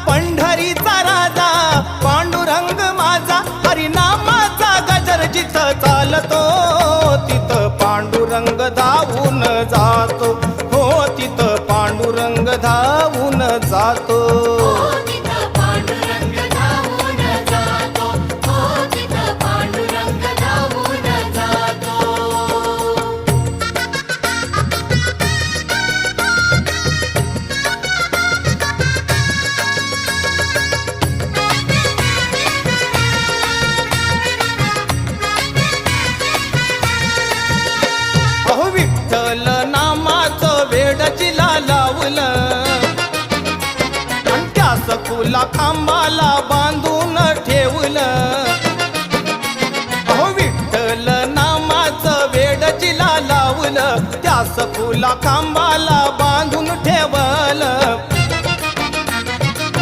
पंढरीचा राजा पांडुरंग माझा, हरिनामाचा गजर जिथं चालतो तिथं पांडुरंग धावून जातो, हो तिथं पांडुरंग धावून जातो. अहो विठ्ठल नामाचं वेड जिला लावलं, आणि त्या सखूला खांबाला बांधून ठेवलं. अहो विठ्ठल नामाचं वेड जिला लावलं, त्या सखूला खांबाला बांधून ठेवलं.